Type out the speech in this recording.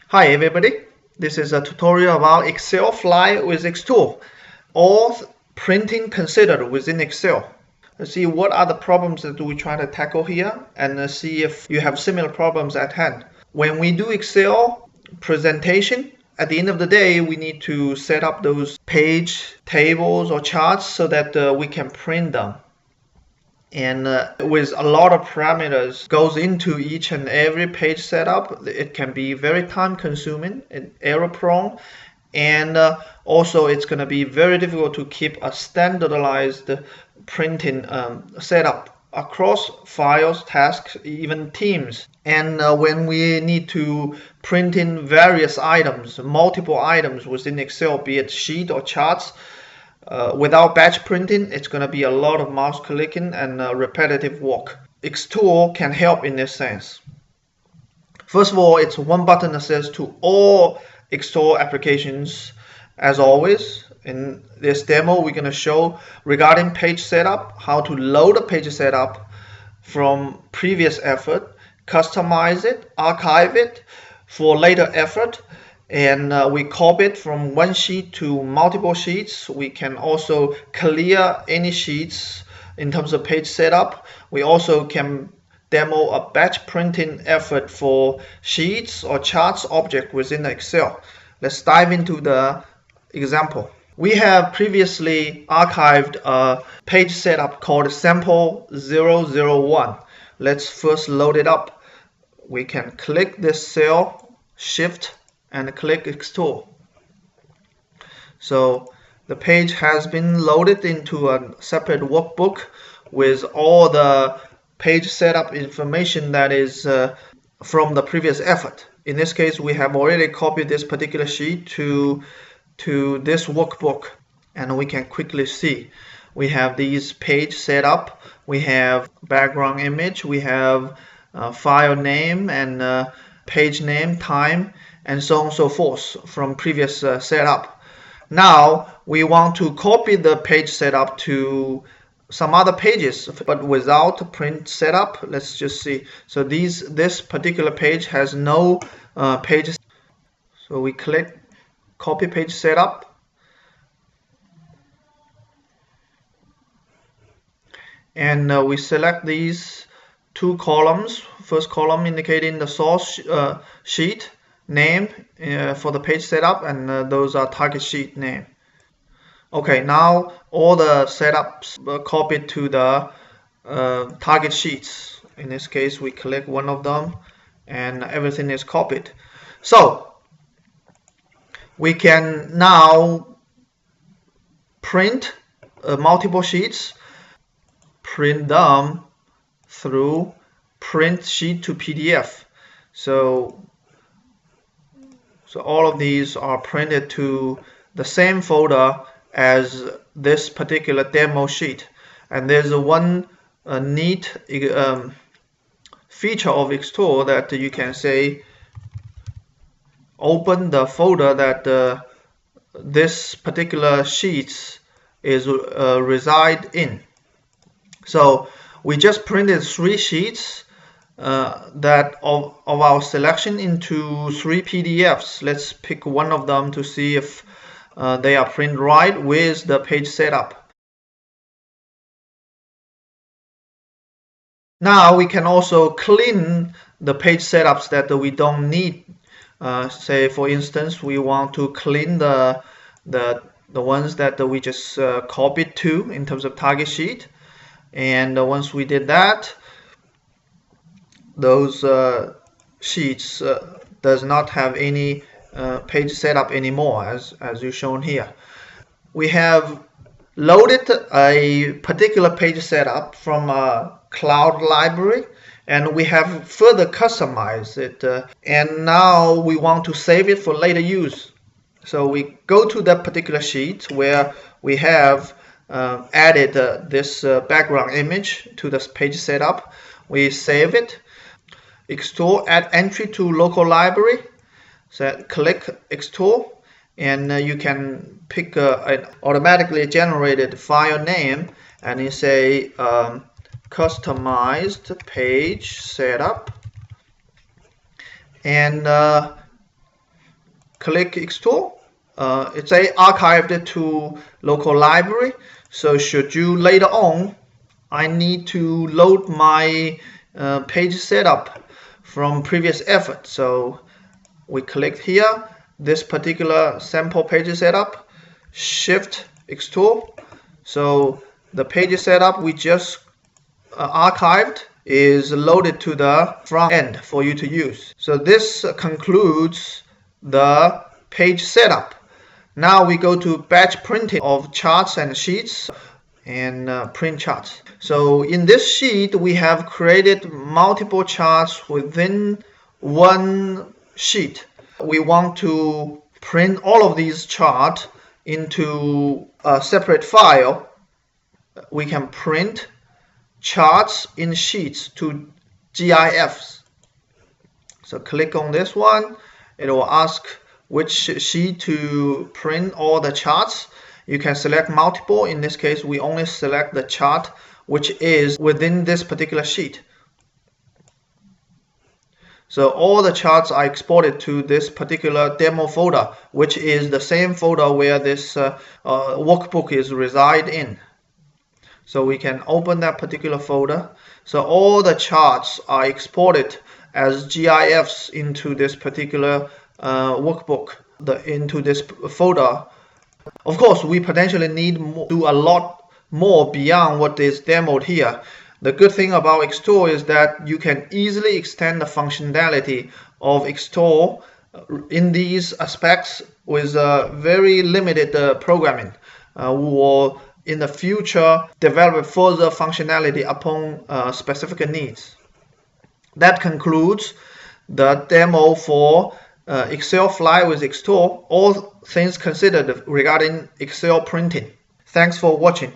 Hi everybody, this is a tutorial about Excel Fly with ExTool. All printing considered within Excel. Let's see what are the problems that we try to tackle here and see if you have similar problems at hand. When we do Excel presentation, at the end of the day, we need to set up those page tables or charts so that we can print them. And with a lot of parameters goes into each and every page setup, it can be very time consuming and error prone, and also it's going to be very difficult to keep a standardized printing setup across files, tasks, even teams. And when we need to print in various items, multiple items within Excel, be it sheet or charts, without batch printing, it's going to be a lot of mouse clicking and repetitive work. ExTool can help in this sense. First of all, it's one button access to all ExTool applications. As always, in this demo, we're going to show regarding page setup, how to load a page setup from previous effort, customize it, archive it for later effort, and we copy it from one sheet to multiple sheets. We can also clear any sheets in terms of page setup. We also can demo a batch printing effort for sheets or charts object within Excel. Let's dive into the example. We have previously archived a page setup called sample 001. Let's first load it up. We can click this cell, shift, and click ExTool. So the page has been loaded into a separate workbook with all the page setup information that is from the previous effort. In this case, we have already copied this particular sheet to this workbook, and we can quickly see we have these page setup, we have background image, we have file name and page name, time, and so on and so forth from previous setup. Now we want to copy the page setup to some other pages, but without print setup. Let's just see. So this particular page has no pages. So we click copy page setup, and we select these two columns. First column indicating the source sheet name for the page setup, and those are target sheet name. Okay, now all the setups are copied to the target sheets. In this case, we click one of them and everything is copied. So we can now print multiple sheets, print them through print sheet to PDF. So all of these are printed to the same folder as this particular demo sheet. And there's one neat feature of ExTool that you can say open the folder that this particular sheet is reside in. So we just printed 3 sheets that of our selection into 3 PDFs. Let's pick one of them to see if they are printed right with the page setup. Now we can also clean the page setups that we don't need. Say for instance, we want to clean the ones that we just copied to in terms of target sheet, and once we did that, those sheets does not have any page setup anymore, as you shown here. We have loaded a particular page setup from a cloud library, and we have further customized it, and now we want to save it for later use. So we go to that particular sheet where we have added this background image to this page setup. We save it. ExTool, add entry to local library. So click ExTool, and you can pick an automatically generated file name, and you say customized page setup, and click ExTool. It's archived to local library. So should you later on, I need to load my page setup from previous effort. So we click here, this particular sample page setup, Shift ExTool. So the page setup we just archived is loaded to the front end for you to use. So this concludes the page setup. Now we go to batch printing of charts and sheets and print charts. So in this sheet we have created multiple charts within one sheet. We want to print all of these charts into a separate file. We can print charts in sheets to GIFs. So click on this one. It will ask which sheet to print all the charts. You can select multiple. In this case, we only select the chart which is within this particular sheet. So all the charts are exported to this particular demo folder, which is the same folder where this workbook is reside in. So we can open that particular folder. So all the charts are exported as GIFs into this particular workbook, into this folder. Of course, we potentially need to do a lot more beyond what is demoed here. The good thing about ExTool is that you can easily extend the functionality of ExTool in these aspects with very limited programming. We will in the future develop further functionality upon specific needs. That concludes the demo for Excel Fly with ExTool, all things considered regarding Excel printing. Thanks for watching.